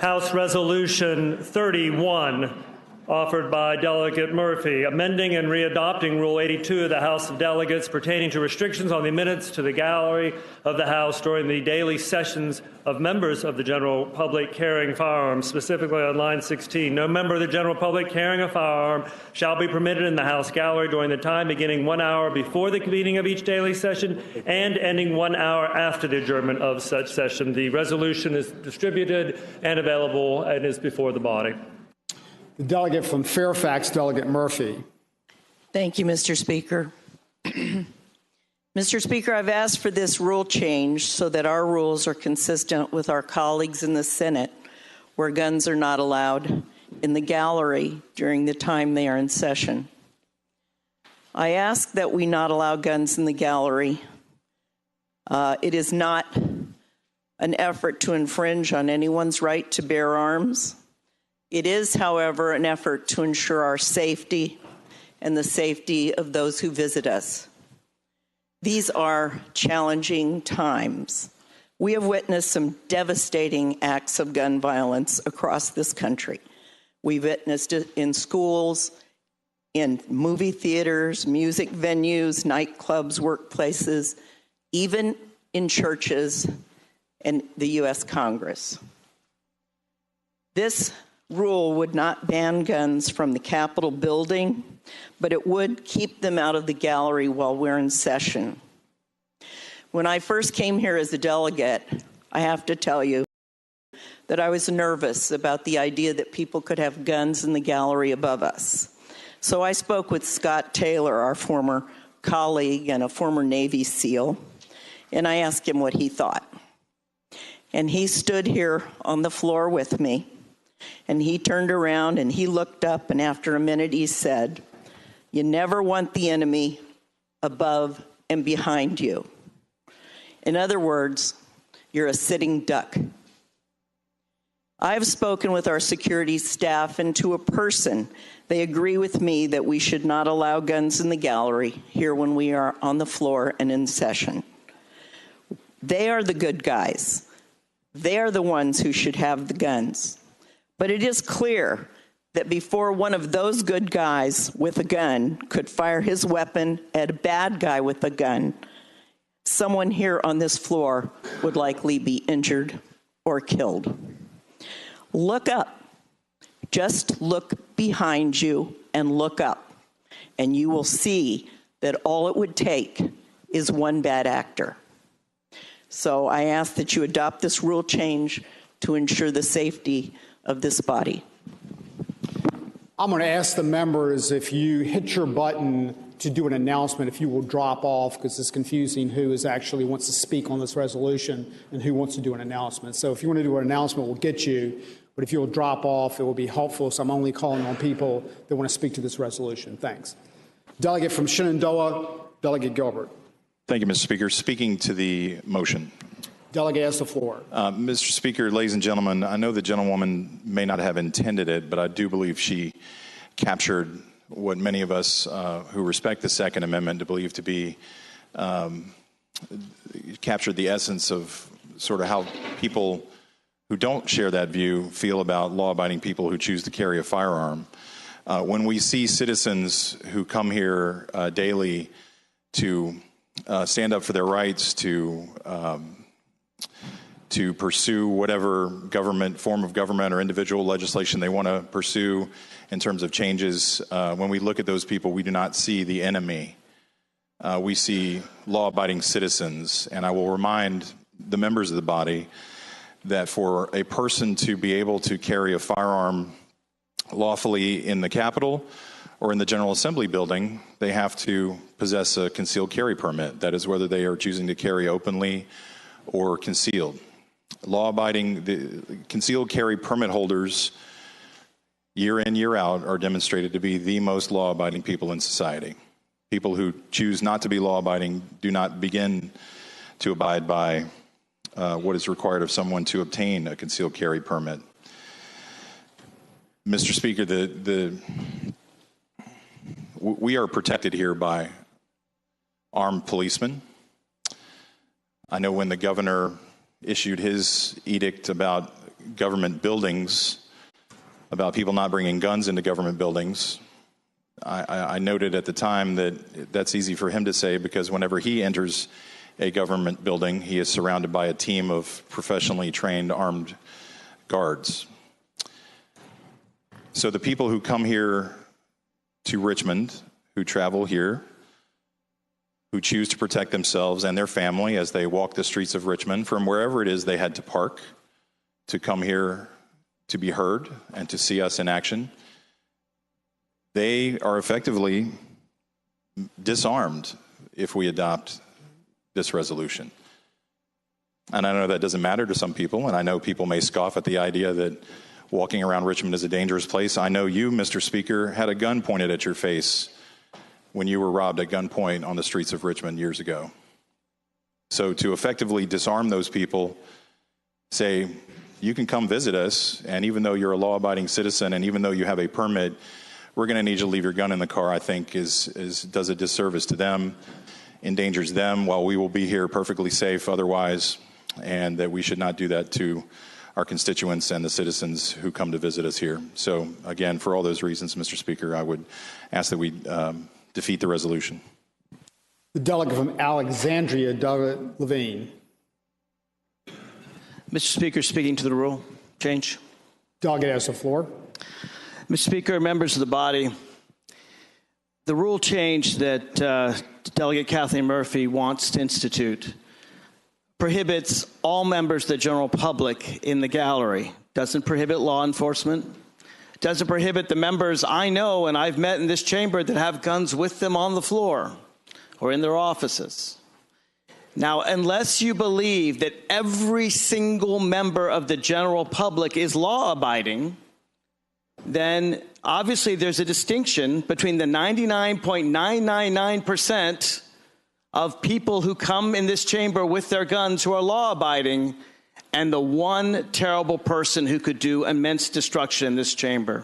House Resolution 31, offered by Delegate Murphy, amending and readopting Rule 82 of the House of Delegates pertaining to restrictions on the admittance to the gallery of the House during the daily sessions of members of the general public carrying firearms, specifically on line 16. No member of the general public carrying a firearm shall be permitted in the House gallery during the time beginning 1 hour before the convening of each daily session and ending 1 hour after the adjournment of such session. The resolution is distributed and available and is before the body. The delegate from Fairfax, Delegate Murphy. Thank you, Mr. Speaker. Mr. Speaker, I've asked for this rule change so that our rules are consistent with our colleagues in the Senate, where guns are not allowed in the gallery during the time they are in session. I ask that we not allow guns in the gallery. It is not an effort to infringe on anyone's right to bear arms. It is, however, an effort to ensure our safety and the safety of those who visit us. These are challenging times. We have witnessed some devastating acts of gun violence across this country. We've witnessed it in schools, in movie theaters, music venues, nightclubs, workplaces, even in churches and the U.S. Congress. This rule would not ban guns from the Capitol building, but it would keep them out of the gallery while we're in session. When I first came here as a delegate, I have to tell you that I was nervous about the idea that people could have guns in the gallery above us. So I spoke with Scott Taylor, our former colleague and a former Navy SEAL, and I asked him what he thought. And he stood here on the floor with me, and he turned around and he looked up, and after a minute he said, "You never want the enemy above and behind you." In other words, you're a sitting duck. I've spoken with our security staff, and to a person, they agree with me that we should not allow guns in the gallery here when we are on the floor and in session. They are the good guys. They are the ones who should have the guns. But it is clear that before one of those good guys with a gun could fire his weapon at a bad guy with a gun, someone here on this floor would likely be injured or killed. Look up. Just look behind you and look up, and you will see that all it would take is one bad actor. So I ask that you adopt this rule change to ensure the safety of this body. I'm going to ask the members, if you hit your button to do an announcement, if you will drop off, because it's confusing who is actually wants to speak on this resolution and who wants to do an announcement. So if you want to do an announcement, we'll get you. But if you'll drop off, it will be helpful. So I'm only calling on people that want to speak to this resolution. Thanks. Delegate from Shenandoah, Delegate Gilbert. Thank you, Mr. Speaker. Speaking to the motion. Delegate has the floor. Mr. Speaker, ladies and gentlemen, I know the gentlewoman may not have intended it, but I do believe she captured what many of us who respect the Second Amendment to believe to be captured the essence of sort of how people who don't share that view feel about law-abiding people who choose to carry a firearm. When we see citizens who come here daily to stand up for their rights, to pursue whatever form of government or individual legislation they want to pursue in terms of changes, when we look at those people, we do not see the enemy. We see law-abiding citizens. And I will remind the members of the body that for a person to be able to carry a firearm lawfully in the Capitol or in the General Assembly building, they have to possess a concealed carry permit. That is whether they are choosing to carry openly or concealed. Law-abiding, the concealed carry permit holders, year in, year out, are demonstrated to be the most law-abiding people in society. People who choose not to be law-abiding do not begin to abide by what is required of someone to obtain a concealed carry permit. Mr. Speaker, we are protected here by armed policemen. I know when the governor issued his edict about government buildings, about people not bringing guns into government buildings, I noted at the time that that's easy for him to say because whenever he enters a government building, he is surrounded by a team of professionally trained armed guards. So the people who come here to Richmond, who travel here, who choose to protect themselves and their family as they walk the streets of Richmond from wherever it is they had to park to come here to be heard and to see us in action, they are effectively disarmed if we adopt this resolution. And I know that doesn't matter to some people, and I know people may scoff at the idea that walking around Richmond is a dangerous place. I know you, Mr. Speaker, had a gun pointed at your face when you were robbed at gunpoint on the streets of Richmond years ago. So to effectively disarm those people, say, you can come visit us, and even though you're a law-abiding citizen and even though you have a permit, we're going to need you to leave your gun in the car, I think does a disservice to them, endangers them while we will be here perfectly safe otherwise, and that we should not do that to our constituents and the citizens who come to visit us here. So again, for all those reasons, Mr. Speaker, I would ask that we defeat the resolution. The delegate from Alexandria, Doug Levine. Mr. Speaker, speaking to the rule change. Delegate has the floor. Mr. Speaker, members of the body, the rule change that Delegate Kathleen Murphy wants to institute prohibits all members of the general public in the gallery. Doesn't prohibit law enforcement. Doesn't prohibit the members I know and I've met in this chamber that have guns with them on the floor or in their offices. Now, unless you believe that every single member of the general public is law-abiding, then obviously there's a distinction between the 99.999% of people who come in this chamber with their guns who are law-abiding and the one terrible person who could do immense destruction in this chamber.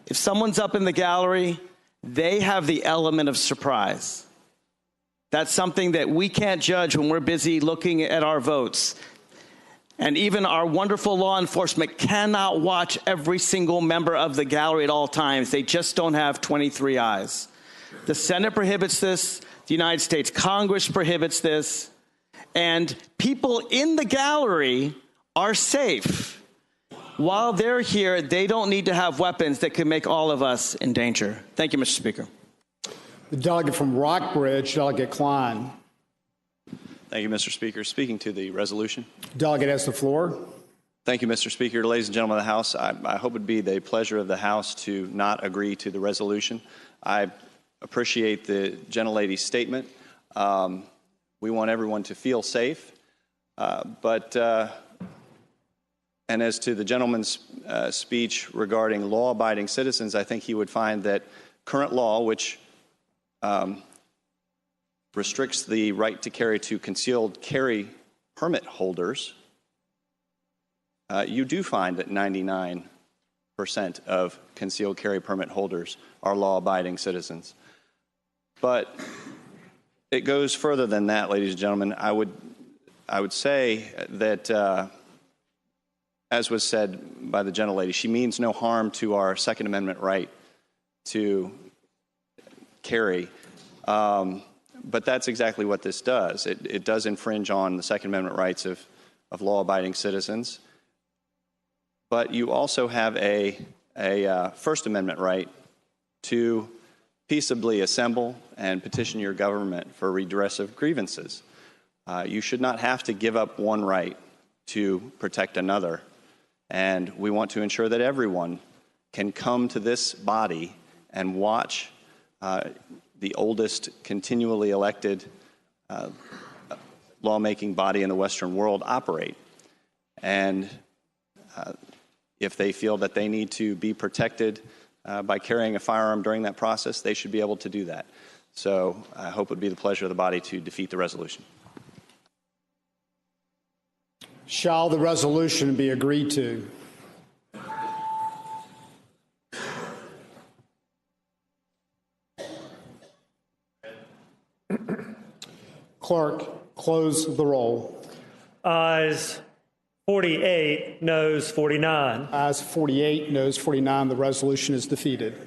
If someone's up in the gallery, they have the element of surprise. That's something that we can't judge when we're busy looking at our votes. And even our wonderful law enforcement cannot watch every single member of the gallery at all times. They just don't have 23 eyes. The Senate prohibits this. The United States Congress prohibits this. And people in the gallery are safe. While they're here, they don't need to have weapons that could make all of us in danger. Thank you, Mr. Speaker. The delegate from Rockbridge, Delegate Klein. Thank you, Mr. Speaker. Speaking to the resolution. Delegate has the floor. Thank you, Mr. Speaker. Ladies and gentlemen of the House, I hope it would be the pleasure of the House to not agree to the resolution. I appreciate the gentlelady's statement. We want everyone to feel safe. And as to the gentleman's speech regarding law-abiding citizens, I think he would find that current law, which restricts the right to carry to concealed carry permit holders, you do find that 99% of concealed carry permit holders are law-abiding citizens. But it goes further than that, ladies and gentlemen. I would say that, as was said by the gentlelady, she means no harm to our Second Amendment right to carry. But that's exactly what this does. It does infringe on the Second Amendment rights of law-abiding citizens. But you also have a First Amendment right to peaceably assemble and petition your government for redress of grievances. You should not have to give up one right to protect another. And we want to ensure that everyone can come to this body and watch the oldest continually elected lawmaking body in the Western world operate. And if they feel that they need to be protected by carrying a firearm during that process, they should be able to do that. So I hope it would be the pleasure of the body to defeat the resolution. Shall the resolution be agreed to? Clerk, close the roll. Ayes 48, noes 49. Ayes 48, noes 49. The resolution is defeated.